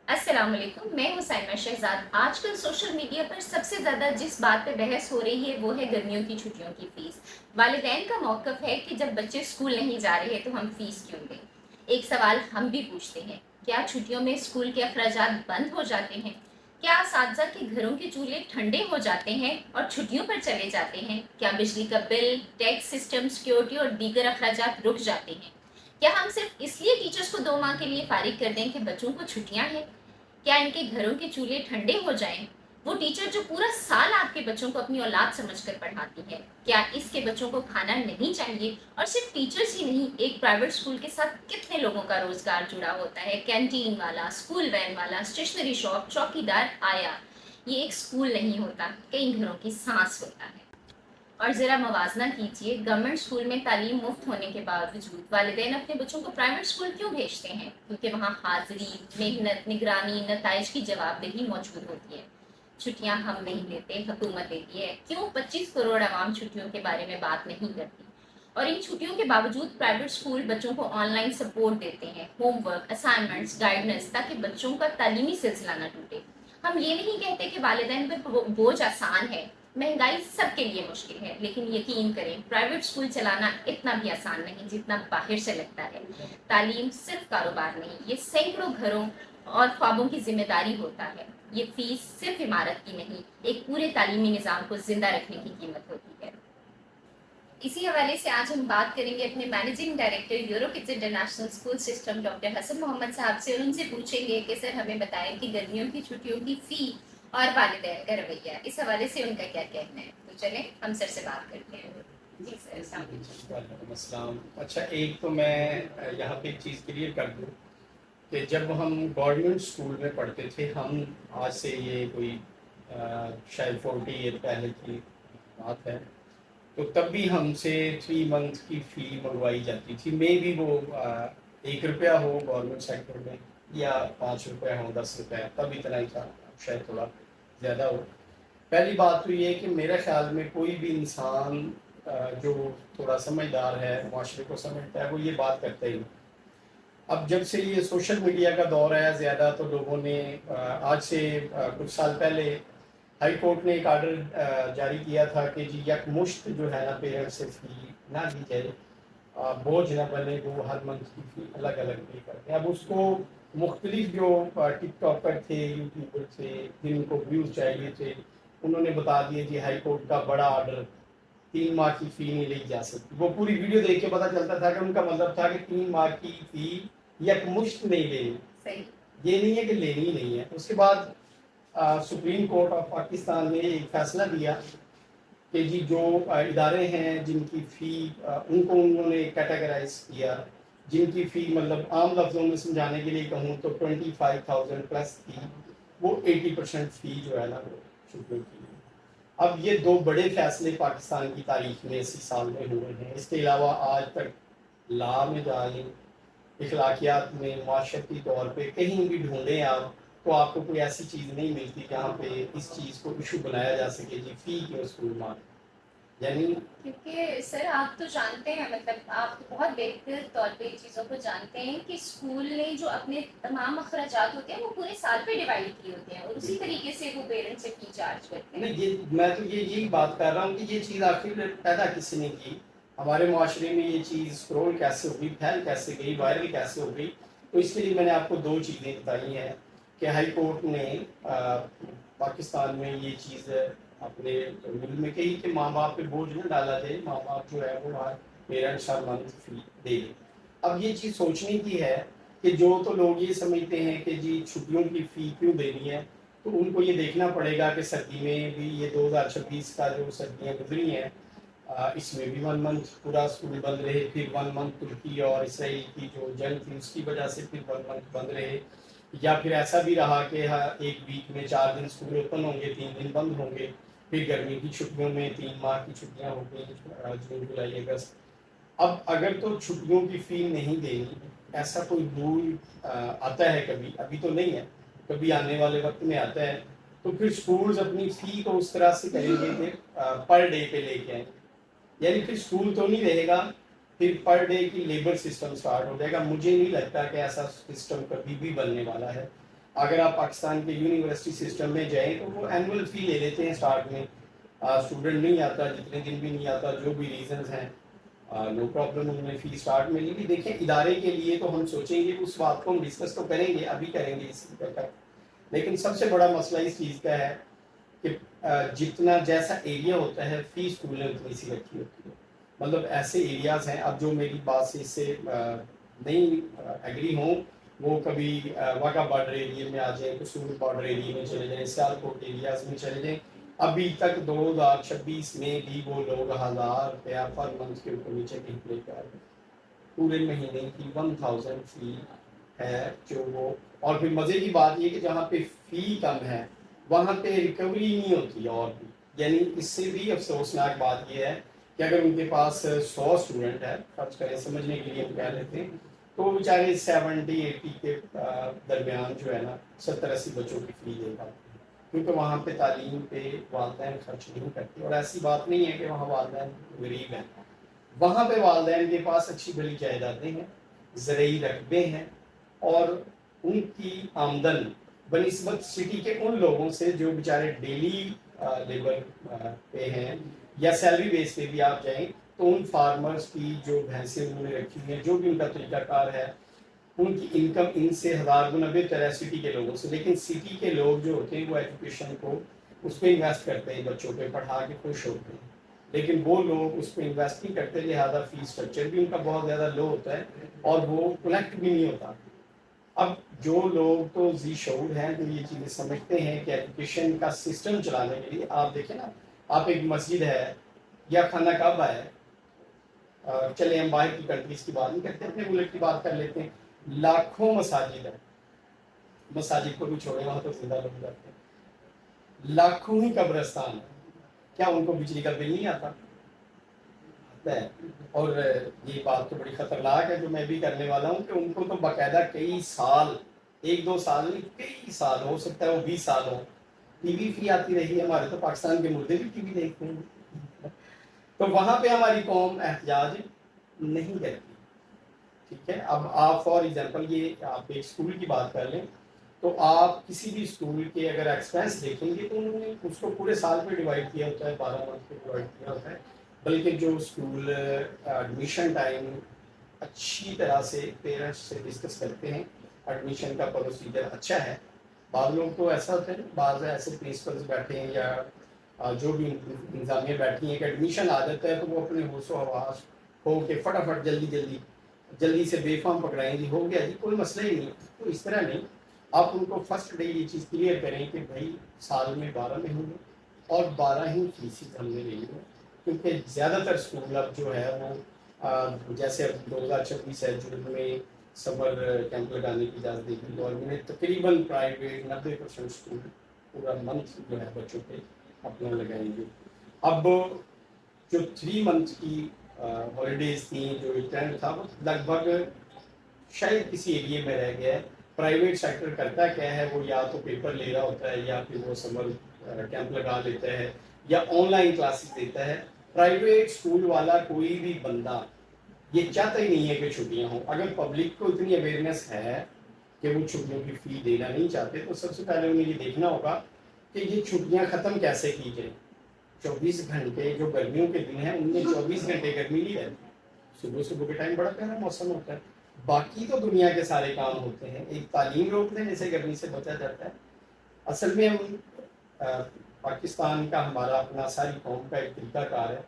السلام علیکم، میں ہوں سائمہ شہزاد۔ آج کل سوشل میڈیا پر سب سے زیادہ جس بات پہ بحث ہو رہی ہے وہ ہے گرمیوں کی چھٹیوں کی فیس۔ والدین کا موقف ہے کہ جب بچے اسکول نہیں جا رہے تو ہم فیس کیوں دیں؟ ایک سوال ہم بھی پوچھتے ہیں، کیا چھٹیوں میں اسکول کے اخراجات بند ہو جاتے ہیں؟ کیا اساتذہ کے گھروں کے چولہے ٹھنڈے ہو جاتے ہیں اور چھٹیوں پر چلے جاتے ہیں؟ کیا بجلی کا بل، ٹیکس سسٹم، سیکیورٹی اور دیگر اخراجات رک جاتے ہیں؟ کیا ہم صرف اس لیے ٹیچرز کو 2 ماہ کے لیے فارغ کر دیں کہ بچوں کو چھٹیاں ہیں؟ کیا ان کے گھروں کے چولہے ٹھنڈے ہو جائیں؟ وہ ٹیچر جو پورا سال آپ کے بچوں کو اپنی اولاد سمجھ کر پڑھاتی ہے، کیا اس کے بچوں کو کھانا نہیں چاہیے؟ اور صرف ٹیچرز ہی نہیں، ایک پرائیویٹ اسکول کے ساتھ کتنے لوگوں کا روزگار جڑا ہوتا ہے، کینٹین والا، اسکول وین والا، اسٹیشنری شاپ، چوکی دار، آیا۔ یہ ایک اسکول نہیں ہوتا، کئی گھروں کی سانس ہوتا ہے۔ اور ذرا موازنہ کیجیے، گورنمنٹ اسکول میں تعلیم مفت ہونے کے باوجود والدین اپنے بچوں کو پرائیویٹ اسکول کیوں بھیجتے ہیں؟ کیونکہ وہاں حاضری، محنت، نگرانی، نتائج کی جواب دہی موجود ہوتی ہے۔ چھٹیاں ہم نہیں دیتے، حکومت دیتی ہے۔ کیوں 25 کروڑ عوام چھٹیوں کے بارے میں بات نہیں کرتی؟ اور ان چھٹیوں کے باوجود پرائیویٹ اسکول بچوں کو آن لائن سپورٹ دیتے ہیں، ہوم ورک، اسائنمنٹس، گائیڈنس، تاکہ بچوں کا تعلیمی سلسلہ نہ ٹوٹے۔ ہم یہ نہیں کہتے کہ والدین پر بوجھ آسان ہے، مہنگائی سب کے لیے مشکل ہے، لیکن یقین کریں پرائیویٹ اسکول چلانا اتنا بھی آسان نہیں جتنا باہر سے لگتا ہے۔ تعلیم صرف کاروبار نہیں، یہ سینکڑوں گھروں اور خوابوں کی ذمہ داری ہوتا ہے۔ یہ فیس صرف عمارت کی نہیں، ایک پورے تعلیمی نظام کو زندہ رکھنے کی قیمت ہوتی ہے۔ اسی حوالے سے آج ہم بات کریں گے اپنے managing director Euro Kids international school system doctor Hasan Muhammad sahab سے، اور ان سے پوچھیں گے کہ سر ہمیں بتائیں کہ گرمیوں کی چھٹیوں کی فی اور والدین کا رویہ، اس حوالے سے ان کا کیا کہنا ہے۔ تو چلیں ہم سر سے بات کرتے ہیں۔ جی سر، السلام علیکم۔ وعلیکم السلام۔ اچھا، ایک تو میں یہاں پہ ایک چیز کلیئر کر دوں کہ جب ہم گورنمنٹ اسکول میں پڑھتے تھے، ہم آج سے یہ کوئی شاید 40 ایئر پہلے کی بات ہے، تو تب بھی ہم سے 3 منتھ کی فی منگوائی جاتی تھی۔ مے بھی وہ 1 روپیہ ہو گورنمنٹ سیکٹر میں، یا 5 روپے ہوں، 10 روپے، تب اتنا ہی تھا، شاید تھوڑا زیادہ ہو۔ پہلی بات تو یہ کہ میرے خیال میں کوئی بھی انسان جو تھوڑا سمجھدار ہے، معاشرے کو سمجھتا ہے، وہ یہ بات کرتا ہی نہیں۔ اب جب سے یہ سوشل میڈیا کا دور ہے زیادہ، تو لوگوں نے آج سے کچھ سال پہلے ہائی کورٹ نے ایک آرڈر جاری کیا تھا کہ جی یک مشت جو ہے نا پیرنٹ سے فی نہ دی جائے، بوجھ نہ بنے، وہ ہر منتھ کی فی الگ الگ پے کرتے ہیں۔ اب اس کو مختلف جو ٹک ٹاکر تھے، یوٹیوبر تھے، جن کو ویوز چاہیے تھے، انہوں نے بتا دیے جی ہائی کورٹ کا بڑا آرڈر، 3 ماہ کی فی نہیں لی جا سکتی۔ وہ پوری ویڈیو دیکھ کے پتا چلتا تھا کہ ان کا مطلب تھا کہ 3 ماہ کی فی یک مشت نہیں لینی۔ صحیح۔ یہ نہیں ہے کہ لینی ہی نہیں ہے۔ اس کے بعد سپریم کورٹ آف پاکستان نے ایک فیصلہ دیا کہ جی جو ادارے ہیں جن کی فی ان کو انہوں نے کیٹیگرائز کیا، جن کی فی مطلب عام لفظوں میں سمجھانے کے لیے کہوں تو 25,000 پلس تھی، وہ 80% فی جو ہے نا وہ چھٹنے کی۔ اب یہ 2 بڑے فیصلے پاکستان کی تاریخ میں 80 سال میں ہوئے ہیں۔ اس کے علاوہ آج تک لا میں جائیں، اخلاقیات میں، معاشرتی طور پہ کہیں بھی ڈھونڈیں آپ، تو آپ کو کوئی ایسی چیز نہیں ملتی جہاں پہ اس چیز کو ایشو بنایا جا سکے جی فی کیوں اسکول ماں، یعنی کیونکہ سر آپ تو جانتے ہیں، مطلب آپ بہت بہتر طور پہ چیزوں کو جانتے ہیں کہ اسکول نے جو اپنے تمام اخراجات ہوتے ہیں وہ پورے سال پہ ڈیوائڈ کیے ہوتے ہیں، اور اسی طریقے سے وہ پیرنٹ سے فی چارج کرتے ہیں۔ نہیں، یہ میں تو یہی بات کر رہا ہوں کہ یہ چیز آخر پیدا کس نے کی، ہمارے معاشرے میں یہ چیز اسکرول کیسے ہو گئی، پھیل کیسے گئی، وائرل کیسے ہو گئی۔ تو اس کے لیے میں نے آپ کو 2 چیزیں بتائی ہیں کہ ہائی کورٹ نے پاکستان میں یہ چیز اپنے رول میں کہی کہ ماں باپ پہ بوجھ نہ ڈالا جائے، ماں باپ جو ہے وہ پیرنٹس ہر منتھ فی دے دیں۔ اب یہ چیز سوچنے کی ہے کہ جو تو لوگ یہ سمجھتے ہیں کہ جی چھٹیوں کی فی کیوں دینی ہے، تو ان کو یہ دیکھنا پڑے گا کہ سردی میں بھی یہ 2026 کا جو سردیاں گزری ہیں، اس میں بھی 1 منتھ پورا اسکول بند رہے، پھر 1 منتھ ترکی اور اسرائیل کی جو جنگ تھی اس کی وجہ سے پھر 1 منتھ بند رہے، یا پھر ایسا بھی رہا کہ ایک ویک میں 4 دن اسکول اوپن ہوں گے، 3 دن بند ہوں گے، پھر گرمی کی چھٹیوں میں 3 ماہ کی چھٹیاں ہوں گی، جون جولائی اگست۔ اب اگر تو چھٹیوں کی فی نہیں دینی، ایسا کوئی رول آتا ہے کبھی، ابھی تو نہیں ہے، کبھی آنے والے وقت میں آتا ہے، تو پھر اسکولز اپنی فی کو اس طرح سے کریں گے کہ پر ڈے پہ لے کے آئیں گے، یعنی پھر اسکول تو نہیں رہے گا، پھر پر ڈے کی لیبر سسٹم سٹارٹ ہو جائے گا۔ مجھے نہیں لگتا کہ ایسا سسٹم کبھی بھی بننے والا ہے۔ اگر آپ پاکستان کے یونیورسٹی سسٹم میں جائیں تو وہ اینول فی لے لیتے ہیں اسٹارٹ میں. اسٹوڈنٹ نہیں آتا جتنے دن بھی نہیں آتا, جو بھی ریزنز ہیں, نو پرابلم, انہوں نے فی اسٹارٹ میں لی. بھی دیکھیں ادارے کے لیے تو ہم سوچیں گے, اس بات کو ہم ڈسکس تو کریں گے, ابھی کریں گے اس تک, لیکن سب سے بڑا مسئلہ اس چیز کا ہے کہ جتنا جیسا ایریا ہوتا ہے فی اسکول نے اتنی سی رکھی ہوتی ہے. مطلب ایسے ایریاز ہیں, اب جو میری بات سے اس سے نہیں ایگری ہوں وہ کبھی واگا بارڈر ایریا میں آ جائیں, قصور بارڈر ایریا میں چلے جائیں, سیالکوٹ ایریاز میں چلے جائیں. ابھی تک 2026 میں بھی وہ لوگ 1000 روپیہ پر منتھ کے اوپر نیچے نہیں پے کر رہے, پورے مہینے کی 1000 فی ہے جو وہ. اور پھر مزے کی بات یہ کہ جہاں پہ فی کم ہے وہاں پہ ریکوری نہیں ہوتی. اور بھی یعنی اس سے بھی افسوسناک بات یہ ہے کہ اگر ان کے پاس 100 اسٹوڈنٹ ہے, فرض کریں سمجھنے کے لیے ہم کہہ لیتے ہیں, تو وہ بیچارے 70-80 کے درمیان جو ہے نا 70-80 بچوں کی فی دے پاتے ہیں, کیونکہ وہاں پہ تعلیم پہ والدین خرچ نہیں کرتے. اور ایسی بات نہیں ہے کہ وہاں والدین غریب ہیں, وہاں پہ والدین کے پاس اچھی بڑی جائیدادیں ہیں, زرعی رقبے ہیں, اور ان کی آمدن بنسبت سٹی کے ان لوگوں سے جو بیچارے ڈیلی لیبر پہ ہیں یا سیلری بیس پہ بھی آپ جائیں تو ان فارمرز کی جو بھینسیں انہوں نے رکھی ہیں, جو بھی ان کا طریقہ کار ہے, ان کی انکم ان سے 1000 گنا بہتر ہے سٹی کے لوگوں سے. لیکن سٹی کے لوگ جو ہوتے ہیں وہ ایجوکیشن کو اس پہ انویسٹ کرتے ہیں, بچوں پہ پڑھا کے خوش ہوتے ہیں, لیکن وہ لوگ اس پہ انویسٹ نہیں کرتے, لہٰذا فی اسٹرکچر بھی ان کا بہت زیادہ لو ہوتا ہے اور وہ کلیکٹ بھی نہیں ہوتا. اب جو لوگ تو ذی شعور ہیں, جو یہ چیزیں سمجھتے ہیں کہ ایجوکیشن کا سسٹم چلانے کے لیے, آپ دیکھیں نا, آپ ایک مسجد ہے یا خانہ کعبہ ہے, چلے ہم باہر کی کنٹریز کی بات نہیں کرتے, اپنے ملک کی بات کر لیتے ہیں, لاکھوں مساجد ہیں, مساجد کو بھی چھوڑے وہاں تو زندہ لوگ جاتے ہیں, لاکھوں ہی قبرستان ہیں, کیا ان کو بجلی کا بل نہیں آتا؟ ہے. اور یہ بات تو بڑی خطرناک ہے جو میں بھی کرنے والا ہوں کہ ان کو تو باقاعدہ کئی سال, 1-2 سال نہیں, کئی سال, ہو سکتا ہے وہ 20 سال ہو, ٹی وی فری آتی رہی ہے. ہمارے تو پاکستان کے مردے بھی ٹی وی دیکھتے ہیں, تو وہاں پہ ہماری قوم احتجاج نہیں کرتی. ٹھیک ہے, اب آپ فار ایگزامپل یہ آپ ایک اسکول کی بات کر لیں تو آپ کسی بھی اسکول کے اگر ایکسپینس دیکھیں گے تو انہوں نے اس کو پورے سال پہ ڈیوائڈ کیا ہوتا ہے, 12 منتھ پہ ڈیوائڈ کیا ہوتا ہے. بلکہ جو اسکول ایڈمیشن ٹائم اچھی طرح سے پیرنٹس سے ڈسکس کرتے ہیں, ایڈمیشن کا پروسیجر اچھا ہے. بعض لوگ تو ایسا ہوتا ہے, بعض ایسے پرنسپلز بیٹھے ہیں یا جو بھی انتظامیہ بیٹھی ہیں کہ ایڈمیشن آ جاتا ہے تو وہ اپنے ہوش و حواس ہو کے فٹافٹ جلدی سے بے فارم پکڑائیں گی, ہو گیا جی, کوئی مسئلہ ہی نہیں. تو اس طرح نہیں, آپ ان کو فرسٹ ڈے یہ چیز کلیئر کریں کہ بھائی سال میں 12 مہینے اور 12 ہی فیسد ہم نے لے لی ہے, کیونکہ زیادہ تر اسکول اب جو ہے وہ جیسے اب 2026 ہے, جون میں سمر کیمپ لگانے کی اجازت دے دی گورنمنٹ نے, تقریباً پرائیویٹ 90% اسکول پورا منتھ جو ہے بچوں پہ اپنا لگائیں گے. اب جو 3 منتھ کی ہالیڈیز تھیں, جو ٹرینڈ تھا وہ لگ بھگ شاید کسی ایریے میں رہ گیا ہے. پرائیویٹ سیکٹر کرتا کیا ہے, وہ یا تو پیپر لے رہا ہوتا ہے یا پھر وہ سمر کیمپ لگا لیتا ہے یا آن لائن کلاسز دیتا ہے. پرائیویٹ اسکول والا کوئی بھی بندہ یہ چاہتا ہی نہیں ہے کہ چھٹیاں ہوں. اگر پبلک کو اتنی اویئرنیس ہے کہ وہ چھٹیوں کی فی دینا نہیں چاہتے تو سب سے پہلے انہیں یہ دیکھنا ہوگا کہ یہ چھٹیاں ختم کیسے کی جائیں. 24 گھنٹے جو گرمیوں کے دن ہیں ان میں 24 گھنٹے گرمی نہیں رہتی, صبح کے ٹائم بڑا پیارا موسم ہوتا ہے, باقی تو دنیا کے سارے کام ہوتے ہیں. ایک تعلیم روک دیں جیسے گرمی سے بچا جاتا ہے. اصل میں ہم پاکستان کا ہمارا اپنا ساری قوم کا ایک طریقہ کار ہے,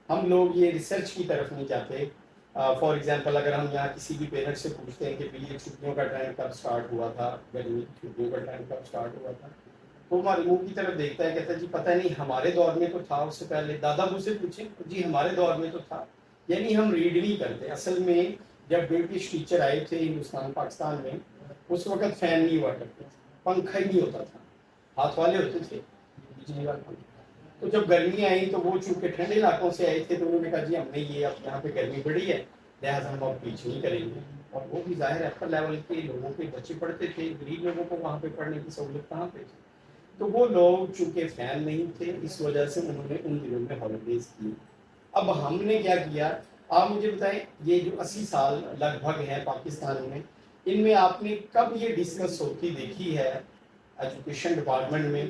ہم لوگ یہ ریسرچ کی طرف نہیں جاتے. فار ایگزامپل اگر ہم یہاں کسی بھی پیرنٹ سے پوچھتے ہیں کہ یہ چھٹیوں کا ٹرینڈ کب اسٹارٹ ہوا تھا, گرمی کی چھٹیوں کا ٹرینڈ کب اسٹارٹ ہوا تھا, تو ہمارے منہ کی طرف دیکھتا ہے, کہتا ہے جی پتہ نہیں, ہمارے دور میں تو تھا. اس سے پہلے دادا ابو سے پوچھیں, جی ہمارے دور میں تو تھا. یعنی ہم ریڈ نہیں کرتے. اصل میں جب برٹش ٹیچر آئے تھے ہندوستان پاکستان میں اس وقت فین نہیں ہوا کرتے تھے, پنکھا ہی نہیں ہوتا تھا, ہاتھ والے ہوتے تھے بجلی والے پنکھے. تو جب گرمی آئی تو وہ چونکہ ٹھنڈے علاقوں سے آئے تھے تو انہوں نے کہا جی ہم نے یہ اب یہاں پہ گرمی بڑی ہے لہٰذا ہم اب پیچھے نہیں کریں گے. اور وہ بھی ظاہر ہے اپر لیول کے لوگوں کے بچے پڑھتے تھے, غریب لوگوں کو وہاں پہ پڑھنے کی سہولت کہاں پہ تھی. تو وہ لوگ چونکہ فین نہیں تھے اس وجہ سے انہوں نے ان دنوں میں ہالیڈیز کی. اب ہم نے کیا کیا, آپ مجھے بتائیں, یہ جو 80 سال لگ بھگ ہے پاکستان میں, ان میں آپ نے کب یہ ڈسکس ہوتی دیکھی ہے ایجوکیشن ڈپارٹمنٹ میں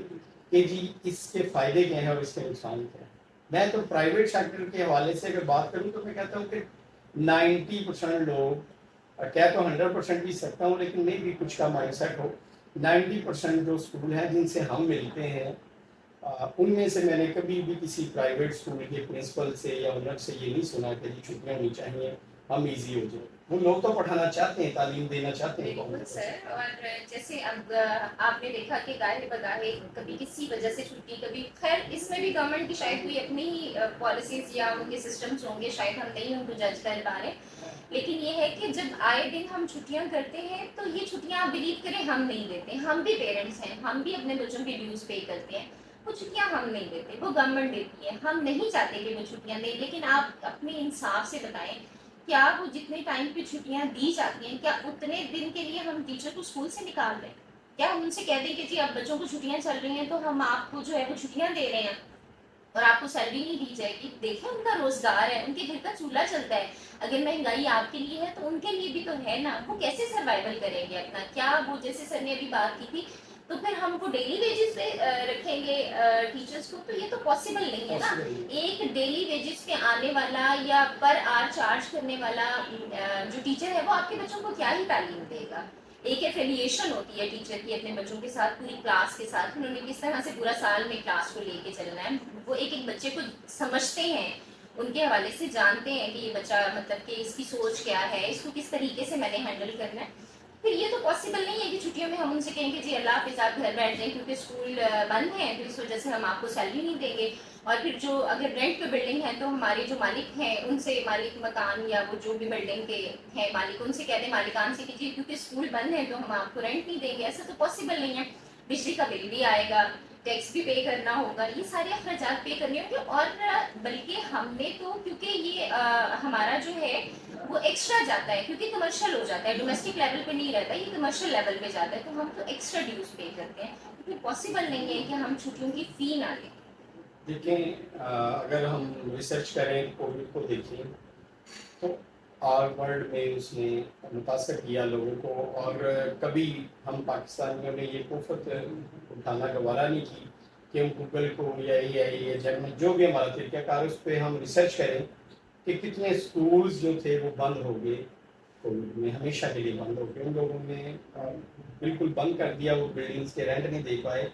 کہ جی اس کے فائدے کیا ہیں اور اس کے نقصان کیا ہیں؟ میں تو پرائیویٹ سیکٹر کے حوالے سے اگر بات کروں تو میں کہتا ہوں کہ 90% لوگ، کہہ تو 100% بھی سکتا ہوں لیکن نہیں بھی کچھ کا مائنڈ سیٹ ہو، 90% جو اسکول ہیں جن سے ہم ملتے ہیں ان میں سے میں نے کبھی بھی کسی پرائیویٹ اسکول کے پرنسپل سے یا اونر سے یہ نہیں سنا کہ جی چھٹیاں ہونی چاہیے ہم ایزی ہو جائیں. وہ لوگ تو پڑھانا چاہتے ہیں، تعلیم دینا چاہتے ہیں قوم بالکل کو. سر. اور جیسے اب آپ نے دیکھا کہ گاہے بگاہے کبھی کسی وجہ سے چھٹی، کبھی خیر اس میں بھی گورنمنٹ کی شاید کوئی اپنی ہی پالیسیز یا ان کے سسٹمز ہوں گے، شاید ہم نہیں ان کو جج کر پا رہے. لیکن یہ ہے کہ جب آئے دن ہم چھٹیاں کرتے ہیں تو یہ چھٹیاں آپ بلیو کریں ہم نہیں دیتے. ہم بھی پیرنٹس ہیں، ہم بھی اپنے بچوں کے ڈیوز پے کرتے ہیں. وہ چھٹیاں ہم نہیں دیتے، وہ گورنمنٹ دیتی ہے. ہم نہیں چاہتے کہ وہ چھٹیاں دیں، لیکن آپ اپنے انصاف سے بتائیں کیا وہ جتنے ٹائم پہ چھٹیاں دی جاتی ہیں کیا اتنے دن کے لیے ہم ٹیچر کو اسکول سے نکال دیں؟ کیا ہم ان سے کہہ دیں کہ جی اب بچوں کو چھٹیاں چل رہی ہیں تو ہم آپ کو جو ہے وہ چھٹیاں دے رہے ہیں اور آپ کو سیلری نہیں دی جائے گی؟ دیکھیں ان کا روزگار ہے، ان کے گھر کا چولہا چلتا ہے. اگر مہنگائی آپ کے لیے ہے تو ان کے لیے بھی تو ہے نا. وہ کیسے سروائیول کریں گے اپنا؟ کیا وہ جیسے سر نے ابھی بات کی تھی تو پھر ہم کو ڈیلی ویجز پہ رکھیں گے ٹیچرس کو؟ تو یہ تو پاسبل نہیں ہے نا. ایک ڈیلی ویجز پہ آنے والا یا پر آر چارج کرنے والا جو ٹیچر ہے وہ آپ کے بچوں کو کیا ہی تعلیم دے گا؟ ایک ایفیلیشن ہوتی ہے ٹیچر کی اپنے بچوں کے ساتھ، پوری کلاس کے ساتھ. انہوں نے کس طرح سے پورا سال میں کلاس کو لے کے چلنا ہے. وہ ایک ایک بچے کو سمجھتے ہیں، ان کے حوالے سے جانتے ہیں کہ یہ بچہ مطلب کہ اس کی سوچ کیا ہے، اس کو کس طریقے سے میں نے ہینڈل کرنا ہے. پھر یہ تو پاسبل نہیں ہے کہ چھٹیوں میں ہم ان سے کہیں کہ جی اللہ حافظ آپ گھر بیٹھ جائیں کیونکہ اسکول بند ہیں تو اس وجہ سے ہم آپ کو سیلری نہیں دیں گے. اور پھر جو اگر رینٹ پہ بلڈنگ ہے تو ہمارے جو مالک ہیں ان سے، مالک مکان یا وہ جو بھی بلڈنگ کے ہیں مالک، ان سے کہہ دیں مالکان سے کہ جی کیونکہ اسکول بند ہے تو ہم آپ کو رینٹ نہیں دیں گے. ایسا تو پاسبل نہیں ہے. بجلی کا بل بھی آئے گا، ٹیکس بھی پے کرنا ہوگا، یہ سارے اخراجات پے کرنے ہوں گے. اور بلکہ ہم نے تو کیونکہ یہ ہمارا جو ہے وہ ایکسٹرا جاتا ہے کیونکہ کمرشل ہو جاتا ہے، ڈومیسٹک لیول پہ نہیں رہتا، یہ کمرشل لیول پہ جاتا ہے تو ہم تو ایکسٹرا ڈیوز پے کرتے ہیں. کیونکہ پاسبل نہیں ہے کہ ہم چھٹیوں کی فی نہ لیں. دیکھیں اگر ہم ریسرچ کریں کووڈ کو دیکھیں تو آل ورلڈ میں اس نے متاثر کیا لوگوں کو، اور کبھی ہم پاکستانیوں نے یہ کوفت اٹھانا گوارا نہیں کی کہ ہم گوگل کو یا اے آئی یا جرمن جو بھی ہمارا طریقہ کار اس پہ ہم ریسرچ کریں کہ کتنے اسکولز جو تھے وہ بند ہو گئے کووڈ میں، ہمیشہ کے لیے بند ہو گئے. ان لوگوں نے بالکل بند کر دیا، وہ بلڈنگس کے رینٹ نہیں دے پائے.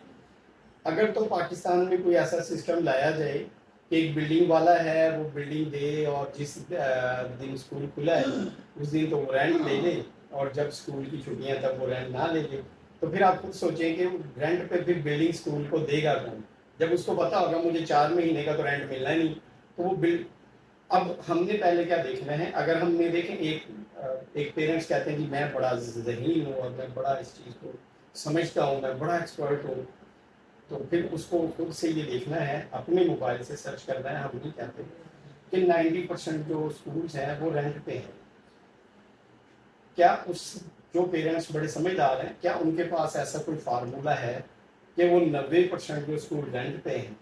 اگر تو پاکستان میں کوئی ایسا سسٹم لایا جائے کہ ایک بلڈنگ والا ہے وہ بلڈنگ دے اور جس دن اسکول کھلا ہے اس دن تو وہ رینٹ لے لے، اور جب اسکول کی چھٹیاں تب وہ رینٹ نہ لے لے، تو پھر آپ خود سوچیں کہ رینٹ پہ پھر بلڈنگ اسکول کو دے گا کون؟ جب اس کو پتا ہوگا مجھے 4 مہینے کا تو رینٹ ملنا ہی نہیں. تو وہ اب ہم نے پہلے کیا دیکھنا ہے؟ اگر ہم نے دیکھیں ایک پیرنٹس کہتے ہیں کہ میں بڑا ذہین ہوں اور میں بڑا اس چیز کو سمجھتا ہوں، میں بڑا ایکسپرٹ ہوں، تو پھر اس کو خود سے یہ دیکھنا ہے، اپنے موبائل سے سرچ کرنا ہے. ہم نہیں کہتے کہ 90% جو اسکولس ہیں وہ رینٹ پہ ہیں. کیا اس جو پیرنٹس بڑے سمجھدار ہیں کیا ان کے پاس ایسا کوئی فارمولا ہے کہ وہ 90% جو اسکول رینٹ پہ ہیں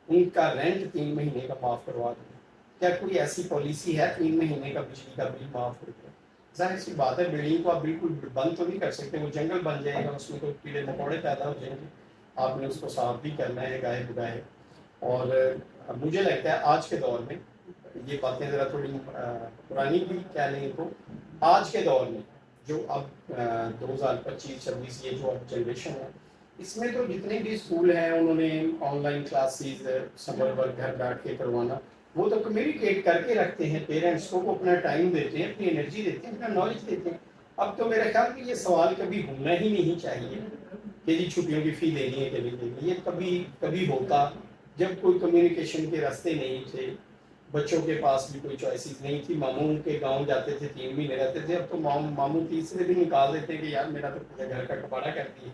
ان کا رینٹ 3 مہینے کا معاف کروا دیں؟ کیا کوئی ایسی پالیسی ہے 3 مہینے کا بجلی کا بل معاف ہو گیا؟ ظاہر سی بات ہے بلڈنگ کو آپ بالکل بند تو نہیں کر سکتے، وہ جنگل بن جائے گا، اس میں تو کیڑے مکوڑے پیدا ہو جائیں گے، آپ نے اس کو صاف بھی کرنا ہے گاہے بگاہے. اور مجھے لگتا ہے آج کے دور میں یہ باتیں ذرا تھوڑی پرانی بھی کہہ لیں تو آج کے دور میں جو اب 2025-26 یہ جو اب جنریشن ہے اس میں تو جتنے بھی اسکول ہیں انہوں نے online classes summer work گھر بیٹھ کے کروانا، وہ تو کمیونیکیٹ کر کے رکھتے ہیں پیرنٹس کو، وہ اپنا ٹائم دیتے ہیں، اپنی انرجی دیتے ہیں، اپنا نالج دیتے ہیں. اب تو میرا خیال کہ یہ سوال کبھی ہونا ہی نہیں چاہیے کہ جی چھٹیوں کی فی دینی ہے کہ نہیں دینی. یہ کبھی ہوتا جب کوئی کمیونیکیشن کے راستے نہیں تھے، بچوں کے پاس بھی کوئی چوائسیز نہیں تھی، ماموں کے گاؤں جاتے تھے 3 مہینے رہتے تھے. اب تو ماموں تیسرے دن نکال دیتے ہیں کہ یار میرا تو پورے گھر کا کپڑا کرتی ہے.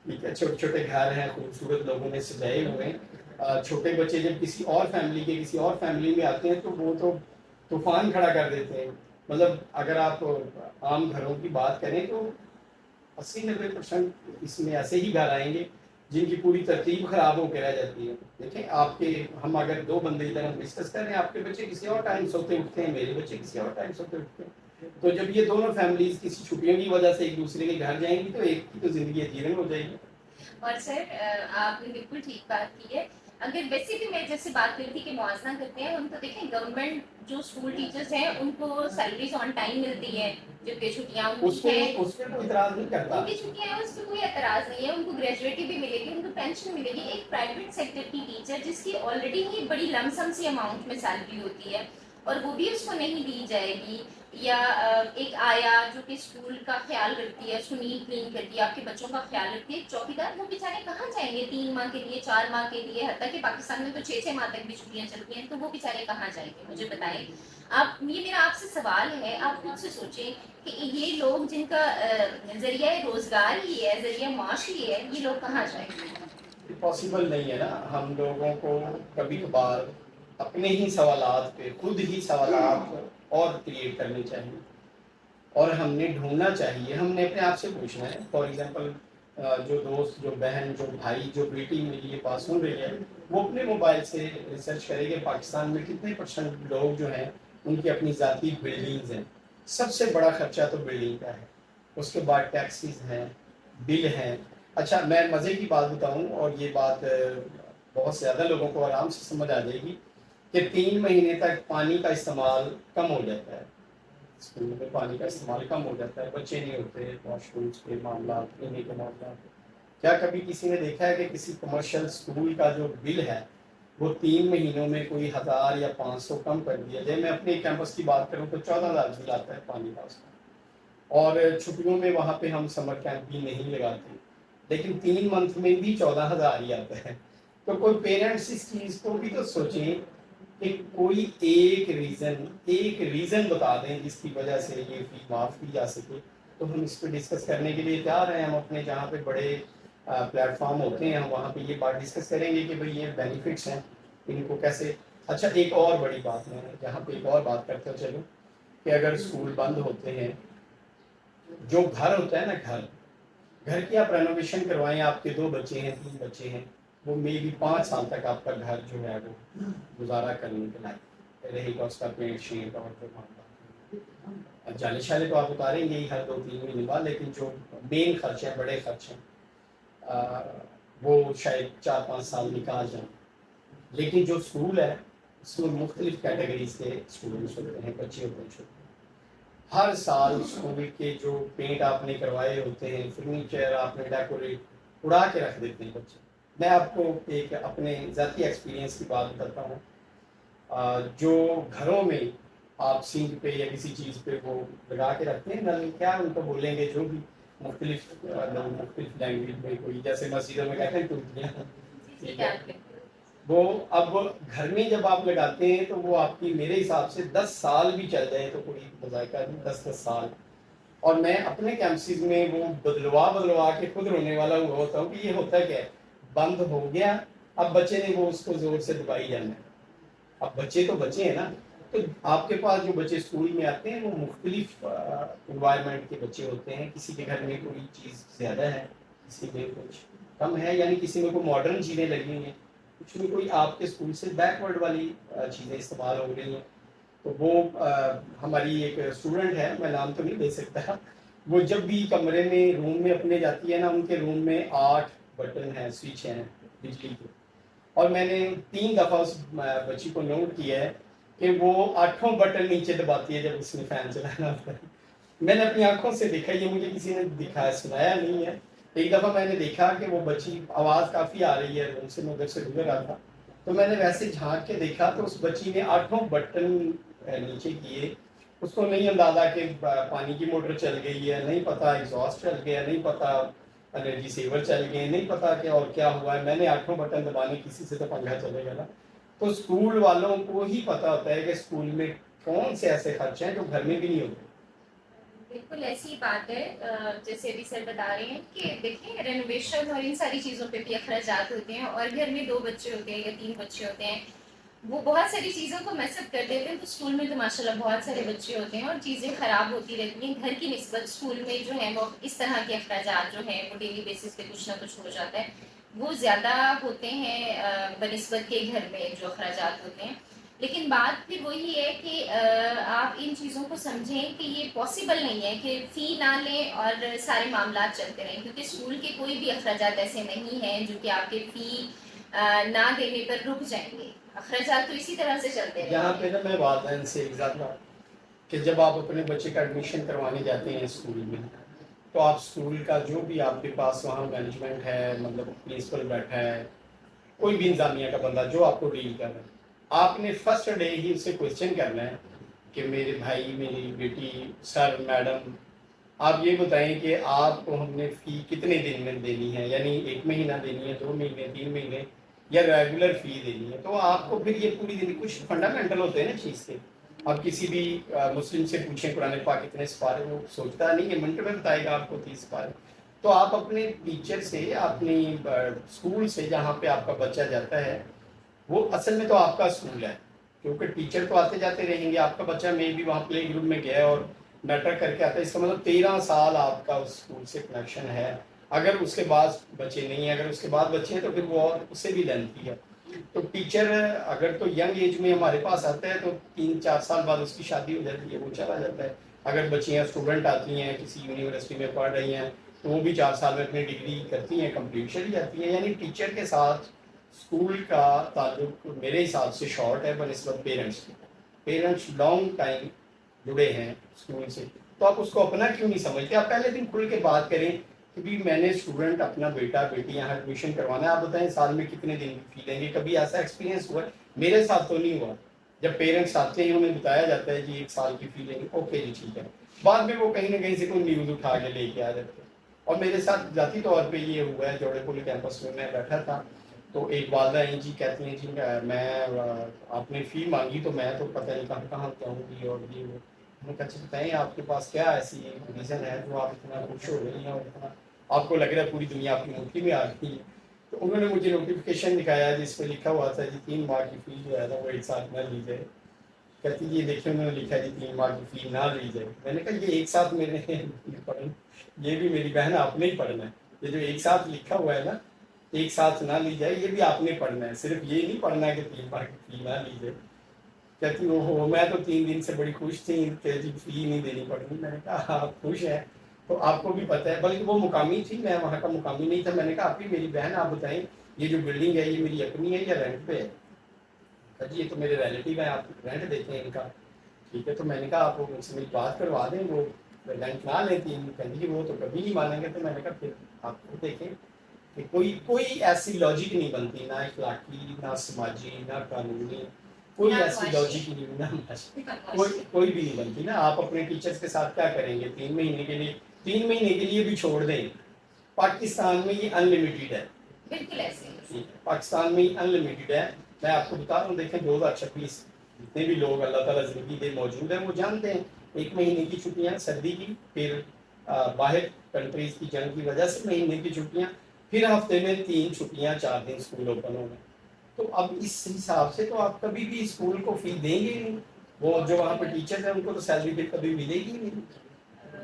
ٹھیک ہے، چھوٹے چھوٹے گھر ہیں، خوبصورت لوگوں نے سجائے ہوئے ہیں. چھوٹے بچے جب کسی اور فیملی میں آتے ہیں تو وہ تو طوفان کھڑا کر دیتے ہیں. مطلب اگر آپ عام گھروں کی بات کریں تو 80-90% اس میں ایسے ہی گھر آئیں گے جن کی پوری ترتیب خراب ہو کے رہ جاتی ہے. دیکھیں آپ کے، ہم اگر 2 بندے ادھر ہم ڈسکس کر رہے ہیں، آپ کے بچے کسی اور ٹائم سوتے اٹھتے ہیں، میرے بچے کسی اور ٹائم سوتے اٹھتے ہیں. تو جب یہ دونوں فیملیز کسی چھٹیوں کی وجہ سے ایک دوسرے کے گھر جائیں گی تو ایک کی تو زندگی جیون ہو جائے گی. اور سر آپ نے بالکل ٹھیک بات کی ہے. اگر ویسے بھی میں جیسے بات کری تھی کہ موازنہ کرتے ہیں، ان کو دیکھیں گورنمنٹ جو اسکول ٹیچرز ہیں ان کو سیلریز آن ٹائم ملتی ہے، جبکہ چھٹیاں ان اس کی پہ ہیں، اس پہ کوئی اعتراض نہیں کرتا. ان کی چھٹیاں ہیں، اس پہ کوئی اعتراض نہیں ہے. ان کو گریجویٹی بھی ملے گی، ان کو پینشن ملے گی. ایک پرائیویٹ سیکٹر کی ٹیچر جس کی آلریڈی ہی بڑی لم سم سی اماؤنٹ میں سیلری ہوتی ہے اور وہ بھی اس کو نہیں دی جائے گی. یا ایک آیا جو کہ اسکول کا خیال رکھتی ہے، اس کو نیٹ کلین کرتی ہے، آپ کے بچوں کا خیال رکھتی ہے. ایک چوکیدار وہ بیچارے کہاں جائیں گے 3 ماہ کے لیے، 4 ماہ کے لیے، حتیٰ کہ پاکستان میں تو 6 ماہ تک بھی چھٹیاں چلتی ہیں. تو وہ بیچارے کہاں جائیں گے؟ مجھے بتائیں آپ. یہ میرا آپ سے سوال ہے، آپ خود سے سوچیں کہ یہ لوگ جن کا ذریعہ روزگار ہی ہے، ذریعہ معاش ہی ہے، یہ لوگ کہاں جائیں گے؟ پاسبل نہیں ہے نا. ہم لوگوں کو کبھی کبھار اپنے ہی سوالات پہ خود ہی سوالات اور کریٹ کرنے چاہیے اور ہم نے ڈھونڈنا چاہیے. ہم نے اپنے آپ سے پوچھنا ہے. فار ایگزامپل جو دوست، جو بہن، جو بھائی، جو بیٹی میری یہ بات سن رہی ہے، وہ اپنے موبائل سے ریسرچ کرے کہ پاکستان میں کتنے % لوگ جو ہیں ان کی اپنی ذاتی بلڈنگز ہیں. سب سے بڑا خرچہ تو بلڈنگ کا ہے، اس کے بعد ٹیکسیز ہیں، بل ہیں. اچھا میں مزے کی بات بتاؤں اور یہ بات بہت زیادہ لوگوں کو آرام سے سمجھ آ جائے گی کہ 3 مہینے تک پانی کا استعمال کم ہو جاتا ہے. اسکول میں پانی کا استعمال کم ہو جاتا ہے، بچے نہیں ہوتے، واش رومس کے معاملات، پینے کے معاملات. کیا کبھی کسی نے دیکھا ہے کہ کسی کمرشل اسکول کا جو بل ہے وہ 3 مہینوں میں کوئی 1000 یا 500 کم کر دیا جائے؟ میں اپنے کیمپس کی بات کروں تو 14,000 بل آتا ہے پانی کا اس کا. اور چھٹیوں میں وہاں پہ ہم سمر کیمپ بھی نہیں لگاتے، لیکن 3 منتھ میں بھی 14,000 ہی آتا ہے. تو کوئی پیرنٹس اس چیز کو بھی تو سوچیں کہ کوئی ایک ریزن بتا دیں جس کی وجہ سے یہ فی معاف کی جا سکے. تو ہم اس پہ ڈسکس کرنے کے لیے تیار ہیں. ہم اپنے جہاں پہ بڑے پلیٹ فارم ہوتے ہیں ہم وہاں پہ یہ بات ڈسکس کریں گے کہ بھئی یہ بینیفٹس ہیں، ان کو کیسے. اچھا ایک اور بڑی بات ہے جہاں پہ ایک اور بات کرتے چلو کہ اگر اسکول بند ہوتے ہیں، جو گھر ہوتا ہے نا، گھر کی آپ رینوویشن کروائیں، آپ کے 2 بچے ہیں، 3 بچے ہیں، وہ مے بی 5 سال تک آپ کا گھر جو ہے وہ گزارا کرنے کے لائق رہے گا. اس کا پینٹ شینٹ اور جو معاملات، جالے شالے تو آپ اتاریں گے ہی ہر 2-3 مہینے بعد، لیکن جو مین خرچ ہیں، بڑے خرچ ہیں، وہ شاید 4-5 سال نکال جائیں. لیکن جو اسکول ہے، اسکول مختلف کیٹیگریز کے اسٹوڈنٹس ہوتے ہیں، بچے ہوتے ہیں چھوٹے. ہر سال اسکول کے جو پینٹ آپ نے کروائے ہوتے ہیں، فرنیچر آپ نے ڈیکوریٹ اڑا کے رکھ دیتے ہیں بچے. میں آپ کو ایک اپنے ذاتی ایکسپیرینس کی بات بتاتا ہوں. جو گھروں میں آپ سنک پہ یا کسی چیز پہ وہ لگا کے رکھتے ہیں نل، کیا ان کو بولیں گے جو بھی مختلف لوگ مختلف لینگویج میں، کوئی جیسے مسجدوں میں کہتے ہیں ٹوٹیاں، ٹھیک ہے. وہ اب گھر میں جب آپ لگاتے ہیں تو وہ آپ کی میرے حساب سے 10 سال بھی چل جائے تو کوئی مذائقہ نہیں. 10 سال. اور میں اپنے کیمپسز میں وہ بدلوا کے خود رونے والا ہوا ہوتا ہوں کہ یہ ہوتا کیا ہے، بند ہو گیا، اب بچے نے وہ اس کو زور سے دبائی جانا ہے. اب بچے تو بچے ہیں نا. تو آپ کے پاس جو بچے اسکول میں آتے ہیں وہ مختلف انوائرمنٹ کے بچے ہوتے ہیں. کسی کے گھر میں کوئی چیز زیادہ ہے، کسی میں کچھ کم ہے، یعنی کسی میں کوئی ماڈرن چیزیں لگی ہیں، کچھ میں کوئی آپ کے اسکول سے بیکورڈ والی چیزیں استعمال ہو رہی ہیں. تو وہ ہماری ایک اسٹوڈنٹ ہے، میں نام تو نہیں دے سکتا، وہ جب بھی کمرے میں روم میں اپنے جاتی ہے نا، ان کے روم میں 8 بٹن ہیں، سوئچ ہیں بجلی کے. اور میں نے 3 دفعہ اس بچی کو نوٹ کیا ہے کہ وہ 8 بٹن نیچے دباتی ہے جب اس نے فین چلانا ہوتا ہے. میں نے اپنی آنکھوں سے دیکھا، یہ مجھے کسی نے دکھایا سنایا نہیں ہے. ایک دفعہ میں نے دیکھا کہ وہ بچی، آواز کافی آ رہی ہے روم سے، میں ادھر سے گزر رہا تھا، تو میں نے ویسے جھانک کے دیکھا تو اس بچی نے 8 بٹن نیچے کیے. اس کو نہیں اندازہ کہ پانی کی موٹر چل گئی ہے، نہیں پتا ایگزاسٹ چل گیا، نہیں پتا انرجی سیور چل گئے، نہیں پتا کہ اور کیا ہوا ہے. میں نے 8 بٹن دبانے، کسی سے تو پنگا چلے گا نا. تو اسکول والوں کو ہی پتا ہوتا ہے کہ اسکول میں کون سے ایسے خرچے ہیں جو گھر میں بھی نہیں ہوتے. بالکل ایسی بات ہے. جیسے ابھی سر بتا رہے ہیں کہ دیکھیں رینوویشن اور ان ساری چیزوں پہ بھی اخراجات ہوتے ہیں، اور گھر میں 2 بچے ہوتے ہیں یا 3 بچے ہوتے ہیں، وہ بہت ساری چیزوں کو میس اپ کر دیتے ہیں. تو اسکول میں تو ماشاء اللہ بہت سارے بچے ہوتے ہیں اور چیزیں خراب ہوتی رہتی ہیں. گھر کی نسبت اسکول میں جو ہے وہ اس طرح کے اخراجات جو ہیں وہ ڈیلی بیسس پہ کچھ نہ کچھ ہو جاتا ہے، وہ زیادہ ہوتے ہیں بنسبت کے گھر میں جو اخراجات ہوتے ہیں. لیکن بات پھر وہی ہے کہ آپ ان چیزوں کو سمجھیں کہ یہ پاسبل نہیں ہے کہ فی نہ لیں اور سارے معاملات چلتے رہیں، کیونکہ اسکول کے کوئی بھی اخراجات ایسے نہیں ہیں جو کہ آپ کے فی نہ دینے پر رک جائیں گے، اخراجات تو اسی طرح سے چلتے رہیں یہاں گے۔ پہ نا میں والدین سے ایک ذات بات کہ جب آپ اپنے بچے کا ایڈمیشن کروانے جاتے ہیں اسکول میں، تو آپ اسکول کا جو بھی آپ کے پاس وہاں مینجمنٹ ہے، مطلب پرنسپل بیٹھا ہے، کوئی بھی انتظامیہ کا بندہ جو آپ کو ڈیل کر رہا ہے، آپ نے فرسٹ ڈے ہی اسے کوشچن کرنا ہے کہ میرے بھائی، میری بیٹی، سر، میڈم، آپ یہ بتائیں کہ آپ کو ہم نے فی کتنے دن میں دینی ہے، یعنی 1 مہینہ دینی ہے، 2 مہینے، 3 مہینے، یا ریگولر فی دینی ہے۔ تو آپ کو پھر یہ پوری دن کچھ فنڈامنٹل ہوتے ہیں نا چیز کے، آپ کسی بھی مسلم سے پوچھیں قرآن پاک کتنے سپارے، وہ سوچتا نہیں ہے، منٹ میں بتائے گا آپ کو 30 سپارے۔ تو آپ اپنے ٹیچر سے، اپنی اسکول سے جہاں پہ آپ کا بچہ جاتا ہے، وہ اصل میں تو آپ کا اسکول ہے، کیونکہ ٹیچر تو آتے جاتے رہیں گے، آپ کا بچہ میں بھی وہاں پلے گروپ میں گیا اور ناٹک کر کے آتا ہے، اس کا مطلب 13 سال آپ کا اس اسکول سے کنیکشن ہے۔ اگر اس کے بعد بچے نہیں ہیں، اگر اس کے بعد بچے ہیں تو پھر وہ اور اس سے بھی لینتھی ہے۔ تو ٹیچر اگر تو ینگ ایج میں ہمارے پاس آتا ہے تو 3-4 سال بعد اس کی شادی ہو جاتی ہے، وہ چلا جاتا ہے۔ اگر بچیاں اسٹوڈنٹ آتی ہیں کسی یونیورسٹی میں پڑھ رہی ہیں تو وہ بھی 4 سال میں اپنی ڈگری کرتی ہیں، کمپلیٹ چلی جاتی ہیں۔ یعنی ٹیچر کے ساتھ اسکول کا تعلق میرے حساب سے شارٹ ہے بنسبت پیرنٹس کی۔ پیرنٹس لانگ ٹائم جڑے ہیں اسکول سے، تو آپ اس کو اپنا کیوں نہیں سمجھتے؟ آپ پہلے دن کھل کے بات کریں کہ بھی میں نے اسٹوڈنٹ اپنا بیٹا بیٹی یہاں ایڈمیشن کروانا ہے، آپ بتائیں سال میں کتنے دن کی فی لیں گے؟ کبھی ایسا ایکسپیرینس ہوا ہے؟ میرے ساتھ تو نہیں ہوا۔ جب پیرنٹس آتے ہیں انہیں بتایا جاتا ہے جی 1 سال کی فی لیں گے، اوکے جی ٹھیک ہے، بعد میں وہ کہیں نہ کہیں سے کوئی نیوز اٹھا کے لے کے آ جاتے ہیں۔ اور میرے ساتھ ذاتی طور پہ یہ ہوا ہے، جوڑے پول کیمپس میں بیٹھا تھا تو ایک والدہ ہیں جی، کہتی ہیں جی میں آپ نے فی مانگی تو میں تو پتہ نہیں کہاں کہاں جاؤں گی، اور یہ وہ۔ میں نے کہا اچھا بتائیں آپ کے پاس کیا ایسی ریزن ہے جو آپ اتنا خوش ہو رہی ہیں اور اتنا آپ کو لگ رہا ہے پوری دنیا آپ کی مٹھی میں آ گئی ہے؟ تو انہوں نے مجھے نوٹیفکیشن دکھایا جس پہ لکھا ہوا تھا جی 3 ماہ کی فی جو ہے نا وہ ایک ساتھ نہ لی جائے۔ کہتی یہ دیکھیں انہوں نے لکھا جی 3 ماہ کی فی نہ لی جائے۔ میں نے کہا یہ ایک ساتھ میں نے پڑھنا، یہ بھی میری بہن آپ نے ہی پڑھنا ہے، یہ جو ایک ساتھ لکھا ہوا ہے نا ایک ساتھ نہ لی جائے، یہ بھی آپ نے پڑھنا ہے، صرف یہ نہیں پڑھنا ہے کہ 3 ماہ کی فی نہ لی جائے۔ کہتی وہ میں تو 3 دن سے بڑی خوش تھی کہ جی فی نہیں دینی پڑ رہی۔ میں نے کہا آپ خوش ہیں تو آپ کو بھی پتہ ہے، بلکہ وہ مقامی تھی، میں وہاں کا مقامی نہیں تھا۔ میں نے کہا آپ بھی میری بہن، آپ بتائیں یہ جو بلڈنگ ہے یہ میری اپنی ہے یا رینٹ پہ ہے؟ کہا جی یہ تو میرے ریلیٹیو ہیں، آپ رینٹ دیتے ہیں ان کا۔ ٹھیک ہے، تو میں نے کہا آپ ان سے میری بات کروا دیں، وہ رینٹ نہ لیتی ہیں۔ کہتی جی وہ تو کبھی نہیں مانیں گے۔ تو میں نے کہا پھر آپ خود دیکھیں کہ کوئی ایسی لاجک نہیں بنتی، نہ اخلاقی، نہ سماجی، نہ قانونی، کوئی نہ ایسی معاشی، لاجک نہیں، نہ معاشی، نہ معاشی۔ کوئی بھی نہیں بنتی نا۔ آپ اپنے ٹیچرز کے ساتھ کیا کریں گے 3 مہینے کے لیے؟ 3 مہینے کے لیے بھی چھوڑ دیں، پاکستان میں یہ ان لمیٹیڈ ہے۔ بالکل ایسے ہی۔ ٹھیک ہے، پاکستان میں ان لمیٹیڈ ہے۔ میں آپ کو بتا رہا ہوں، دیکھیں 2026 جتنے بھی لوگ اللہ تعالیٰ زندگی دے موجود ہیں وہ جانتے ہیں 1 مہینے کی چھٹیاں سردی کی، پھر باہر کنٹریز کی جنگ کی وجہ سے مہینے کی چھٹیاں، پھر ہفتے میں 3 چھٹیاں، 4 دن اسکول اوپن ہونا۔ تو اب اس حساب سے تو آپ کبھی بھی اسکول کو فی دیں گے نہیں، وہ جو وہاں پہ ٹیچرز ہیں ان کو تو سیلری پھر کبھی ملے گی نہیں۔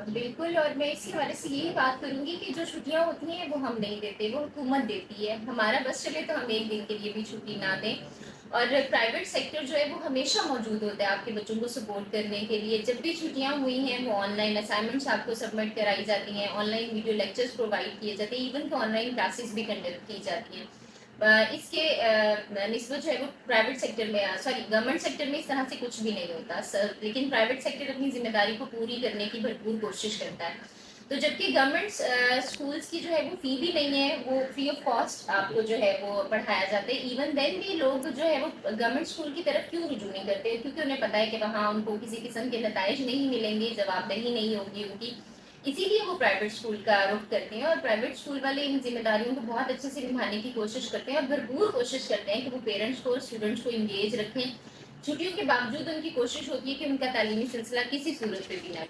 بالکل، اور میں اسی حوالے سے یہی بات کروں گی کہ جو چھٹیاں ہوتی ہیں وہ ہم نہیں دیتے، وہ حکومت دیتی ہے۔ ہمارا بس چلے تو ہم 1 دن کے لیے بھی چھٹی نہ دیں۔ اور پرائیویٹ سیکٹر جو ہے وہ ہمیشہ موجود ہوتا ہے آپ کے بچوں کو سپورٹ کرنے کے لیے۔ جب بھی چھٹیاں ہوئی ہیں وہ آن لائن اسائنمنٹس آپ کو سبمٹ کرائی جاتی ہیں، on line video lectures provide کیے جاتے ہیں، ایون کہ آن لائن کلاسز بھی کنڈکٹ کی جاتی ہیں۔ اس کے نسبت جو ہے وہ پرائیویٹ سیکٹر میں گورنمنٹ سیکٹر میں اس طرح سے کچھ بھی نہیں ہوتا لیکن پرائیویٹ سیکٹر اپنی ذمہ داری کو پوری کرنے کی بھرپور کوشش کرتا ہے۔ تو جبکہ گورنمنٹ اسکولس کی جو ہے وہ فی بھی نہیں ہے، وہ فری آف کاسٹ آپ کو جو ہے وہ پڑھایا جاتا ہے۔ ایون دین بھی لوگ جو ہے وہ گورنمنٹ اسکول کی طرف کیوں رجوع نہیں کرتے؟ کیونکہ انہیں پتہ ہے کہ وہاں ان کو کسی قسم کے نتائج نہیں ملیں گے، جواب دہی نہیں ہوگی ان کی، اسی لیے وہ پرائیویٹ اسکول کا رخ کرتے ہیں۔ اور پرائیویٹ اسکول والے ان ذمہ داریوں کو بہت اچھے سے نبھانے کی کوشش کرتے ہیں اور بھرپور کوشش کرتے ہیں کہ وہ پیرنٹس کو اور اسٹوڈنٹس کو انگیج رکھیں۔ چھٹیوں کے باوجود ان کی کوشش ہوتی ہے کہ ان کا تعلیمی سلسلہ کسی صورت پہ بھی نہ